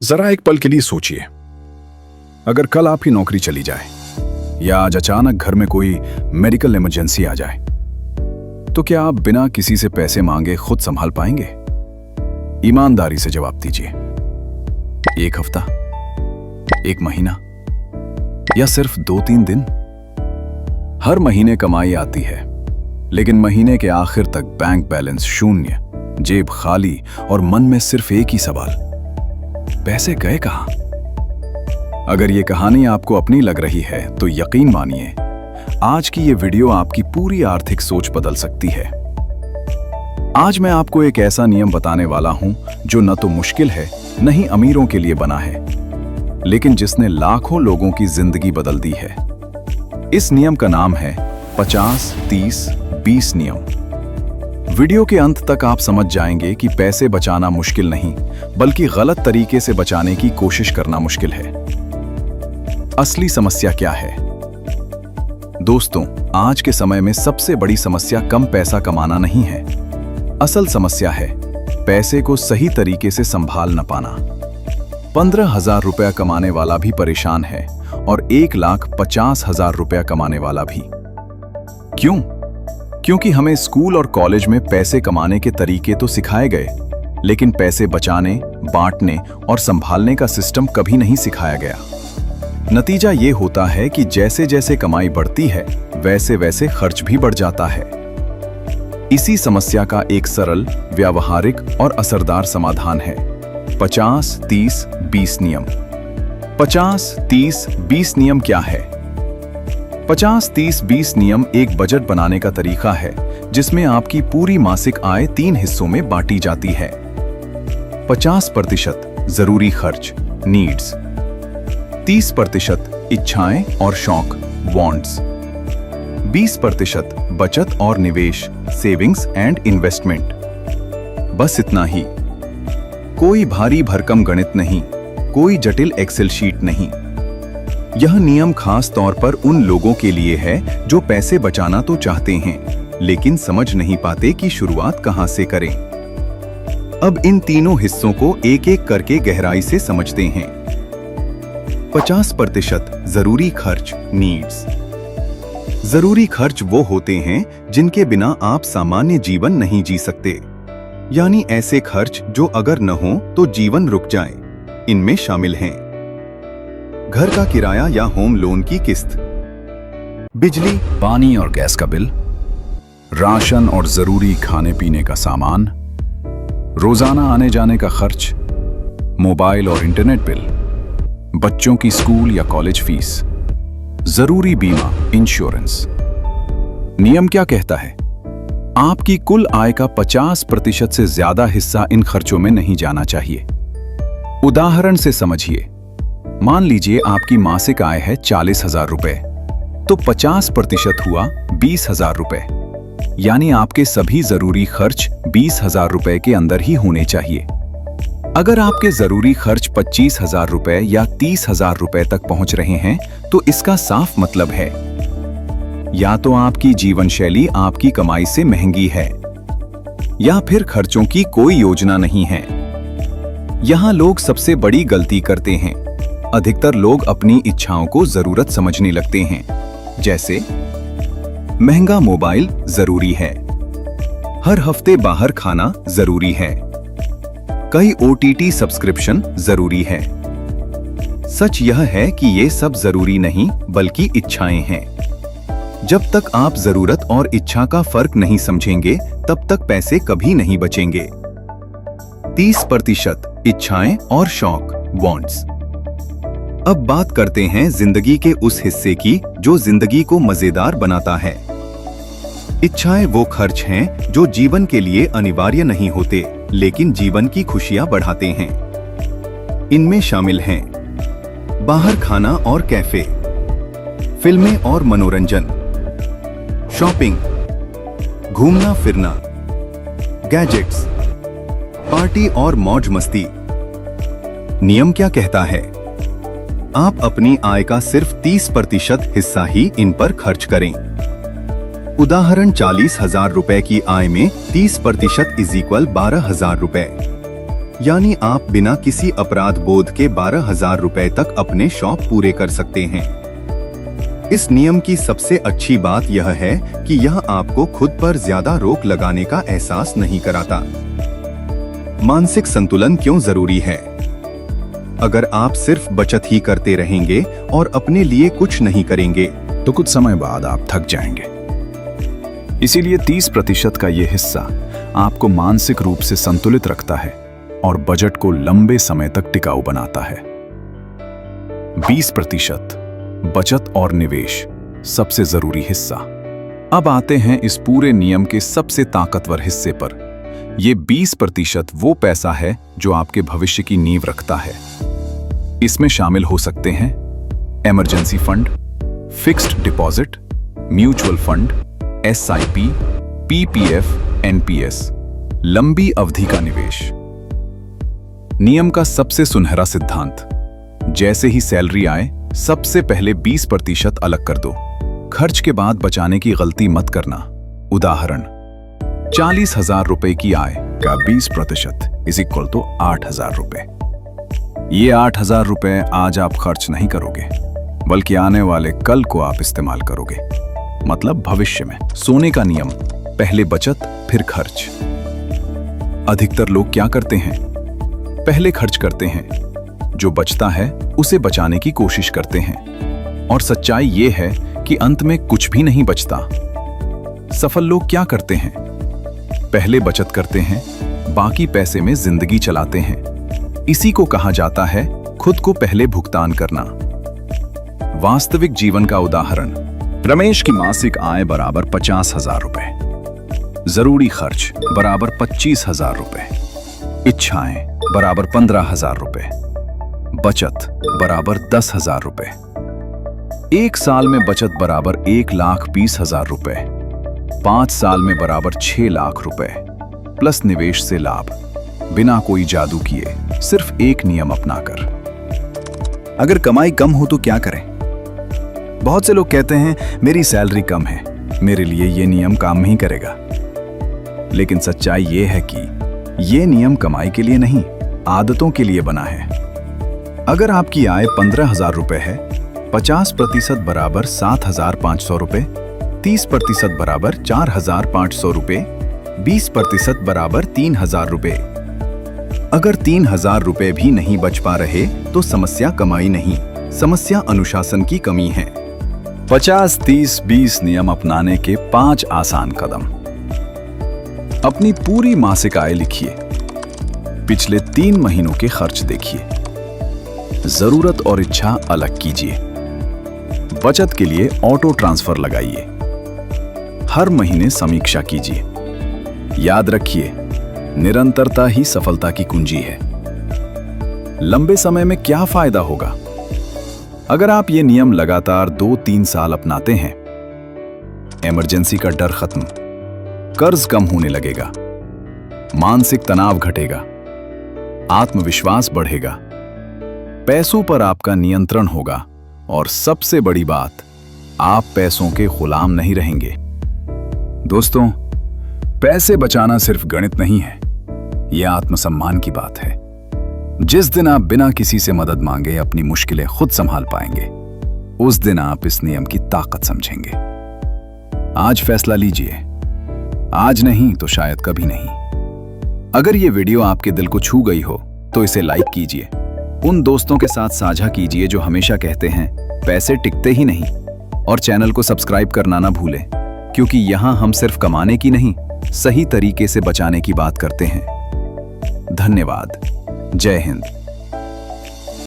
जरा एक पल के लिए सोचिए, अगर कल आपकी नौकरी चली जाए या आज अचानक घर में कोई मेडिकल इमरजेंसी आ जाए, तो क्या आप बिना किसी से पैसे मांगे खुद संभाल पाएंगे? ईमानदारी से जवाब दीजिए। एक हफ्ता, एक महीना या सिर्फ 2-3 दिन? हर महीने कमाई आती है, लेकिन महीने के आखिर तक बैंक बैलेंस शून्य, जेब खाली और मन में सिर्फ एक ही सवाल, पैसे गए कहां? अगर ये कहानी आपको अपनी लग रही है तो यकीन मानिए, आज की ये वीडियो आपकी पूरी आर्थिक सोच बदल सकती है। आज मैं आपको एक ऐसा नियम बताने वाला हूं जो न तो मुश्किल है, न ही अमीरों के लिए बना है, लेकिन जिसने लाखों लोगों की जिंदगी बदल दी है। इस नियम का नाम है 50-30-20 नियम। वीडियो के अंत तक आप समझ जाएंगे कि पैसे बचाना मुश्किल नहीं, बल्कि गलत तरीके से बचाने की कोशिश करना मुश्किल है। असली समस्या क्या है? दोस्तों, आज के समय में सबसे बड़ी समस्या कम पैसा कमाना नहीं है। असल समस्या है पैसे को सही तरीके से संभाल न पाना। 15,000 रुपया कमाने वाला भी परेशान है और 1,50,000 रुपया कमाने वाला भी। क्यों? क्योंकि हमें स्कूल और कॉलेज में पैसे कमाने के तरीके तो सिखाए गए, लेकिन पैसे बचाने, बांटने और संभालने का सिस्टम कभी नहीं सिखाया गया। नतीजा ये होता है कि जैसे जैसे कमाई बढ़ती है, वैसे वैसे खर्च भी बढ़ जाता है। इसी समस्या का एक सरल, व्यावहारिक और असरदार समाधान है 50-30-20 नियम। 50-30-20 नियम क्या है? 50-30-20 नियम एक बजट बनाने का तरीका है जिसमें आपकी पूरी मासिक आय 3 हिस्सों में बांटी जाती है। 50% जरूरी खर्च, नीड्स, 30% इच्छाएं और शौक, वांट्स, 20% बचत और निवेश, सेविंग्स एंड इन्वेस्टमेंट। बस इतना ही। कोई भारी भरकम गणित नहीं, कोई जटिल एक्सेल शीट नहीं। यह नियम खास तौर पर उन लोगों के लिए है जो पैसे बचाना तो चाहते हैं, लेकिन समझ नहीं पाते कि शुरुआत कहां से करें। अब इन तीनों हिस्सों को एक एक करके गहराई से समझते हैं। 50% जरूरी खर्च, नीड्स। जरूरी खर्च वो होते हैं जिनके बिना आप सामान्य जीवन नहीं जी सकते, यानी ऐसे खर्च जो अगर न हो तो जीवन रुक जाए। इनमें शामिल हैं घर का किराया या होम लोन की किस्त, बिजली, पानी और गैस का बिल, राशन और जरूरी खाने पीने का सामान, रोजाना आने जाने का खर्च, मोबाइल और इंटरनेट बिल, बच्चों की स्कूल या कॉलेज फीस, जरूरी बीमा, इंश्योरेंस। नियम क्या कहता है? आपकी कुल आय का 50% से ज्यादा हिस्सा इन खर्चों में नहीं जाना चाहिए। उदाहरण से समझिए, मान लीजिए आपकी मासिक आय है 40,000 रुपए, तो 50% हुआ 20,000 रुपए, यानी आपके सभी जरूरी खर्च 20,000 रुपए के अंदर ही होने चाहिए। अगर आपके जरूरी खर्च 25,000 रुपए या 30,000 रुपए तक पहुंच रहे हैं, तो इसका साफ मतलब है या तो आपकी जीवन शैली आपकी कमाई से महंगी है, या फिर खर्चों की कोई योजना नहीं है। यहां लोग सबसे बड़ी गलती करते हैं। अधिकतर लोग अपनी इच्छाओं को जरूरत समझने लगते हैं, जैसे महंगा मोबाइल जरूरी है, हर हफ्ते बाहर खाना जरूरी है, कई OTT सब्सक्रिप्शन जरूरी है। सच यह है कि ये सब जरूरी नहीं, बल्कि इच्छाएं हैं। जब तक आप जरूरत और इच्छा का फर्क नहीं समझेंगे, तब तक पैसे कभी नहीं बचेंगे। 30% इच्छाएं और शौक, वांट्स। अब बात करते हैं जिंदगी के उस हिस्से की जो जिंदगी को मजेदार बनाता है। इच्छाएं वो खर्च हैं जो जीवन के लिए अनिवार्य नहीं होते, लेकिन जीवन की खुशियां बढ़ाते हैं। इनमें शामिल हैं बाहर खाना और कैफे, फिल्में और मनोरंजन, शॉपिंग, घूमना फिरना, गैजेट्स, पार्टी और मौज मस्ती। नियम क्या कहता है? आप अपनी आय का सिर्फ 30% हिस्सा ही इन पर खर्च करें। उदाहरण 40,000 रुपए की आय में 30% इज इक्वल 12,000 रुपए। यानी आप बिना किसी अपराध बोध के 12,000 रुपए तक अपने शौक पूरे कर सकते हैं। इस नियम की सबसे अच्छी बात यह है कि यह आपको खुद पर ज्यादा रोक लगाने का एहसास नहीं कराता। मानसिक संतुलन क्यों जरूरी है? अगर आप सिर्फ बचत ही करते रहेंगे और अपने लिए कुछ नहीं करेंगे तो कुछ समय बाद आप थक जाएंगे। इसीलिए 30% का ये हिस्सा आपको मानसिक रूप से संतुलित रखता है और बजट को लंबे समय तक टिकाऊ बनाता है। 20% बचत और निवेश, सबसे जरूरी हिस्सा। अब आते हैं इस पूरे नियम के सबसे ताकतवर हिस्से पर। ये 20% वो पैसा है जो आपके भविष्य की नींव रखता है। इसमें शामिल हो सकते हैं emergency fund, fixed deposit, mutual fund, SIP, PPF, NPS, लंबी अवधि का निवेश। नियम का सबसे सुनहरा सिद्धांत, जैसे ही सैलरी आए सबसे पहले 20% अलग कर दो। खर्च के बाद बचाने की गलती मत करना। उदाहरण, 40,000 रुपए की आय का 20% इज इक्वल टू 8,000 रुपए। ये 8,000 रुपए आज आप खर्च नहीं करोगे, बल्कि आने वाले कल को आप इस्तेमाल करोगे, मतलब भविष्य में। सोने का नियम, पहले बचत फिर खर्च। अधिकतर लोग क्या करते हैं? पहले खर्च करते हैं, जो बचता है उसे बचाने की कोशिश करते हैं, और सच्चाई ये है कि अंत में कुछ भी नहीं बचता। सफल लोग क्या करते हैं? पहले बचत करते हैं, बाकी पैसे में जिंदगी चलाते हैं। इसी को कहा जाता है खुद को पहले भुगतान करना। वास्तविक जीवन का उदाहरण, रमेश की मासिक आय बराबर 50,000 रुपए, जरूरी खर्च बराबर 25,000 रुपए, इच्छाएं बराबर 15,000 रुपए, बचत बराबर 10,000 रुपए। एक साल में बचत बराबर 1,20,000 रुपए, 5 साल में बराबर 6 लाख रुपए, प्लस निवेश से लाभ, बिना कोई जादू किए, सिर्फ एक नियम अपनाकर। अगर कमाई कम हो तो क्या करें? बहुत से लोग कहते हैं मेरी सैलरी कम है, मेरे लिए ये नियम काम नहीं करेगा। लेकिन सच्चाई ये है कि ये नियम कमाई के लिए नहीं, आदतों के लिए बना है। अगर आपकी आय 15,000 रुपए है, 50% बराबर 7,500 रुपए, 30% बराबर 4,500 रुपए, 20% बराबर 3,000 रुपए। अगर 3,000 रुपए भी नहीं बच पा रहे तो समस्या कमाई नहीं, समस्या अनुशासन की कमी है। 50-30-20 नियम अपनाने के 5 आसान कदम। अपनी पूरी मासिक आय लिखिए, पिछले 3 महीनों के खर्च देखिए, जरूरत और इच्छा अलग कीजिए, बचत के लिए ऑटो ट्रांसफर लगाइए, हर महीने समीक्षा कीजिए। याद रखिए, निरंतरता ही सफलता की कुंजी है। लंबे समय में क्या फायदा होगा? अगर आप ये नियम लगातार 2-3 साल अपनाते हैं, इमरजेंसी का डर खत्म, कर्ज कम होने लगेगा, मानसिक तनाव घटेगा, आत्मविश्वास बढ़ेगा, पैसों पर आपका नियंत्रण होगा, और सबसे बड़ी बात, आप पैसों के गुलाम नहीं रहेंगे। दोस्तों, पैसे बचाना सिर्फ गणित नहीं है, यह आत्मसम्मान की बात है। जिस दिन आप बिना किसी से मदद मांगे अपनी मुश्किलें खुद संभाल पाएंगे, उस दिन आप इस नियम की ताकत समझेंगे। आज फैसला लीजिए, आज नहीं तो शायद कभी नहीं। अगर ये वीडियो आपके दिल को छू गई हो तो इसे लाइक कीजिए, उन दोस्तों के साथ साझा कीजिए जो हमेशा कहते हैं पैसे टिकते ही नहीं, और चैनल को सब्सक्राइब करना ना भूलें, क्योंकि यहां हम सिर्फ कमाने की नहीं, सही तरीके से बचाने की बात करते हैं। धन्यवाद। जय हिंद।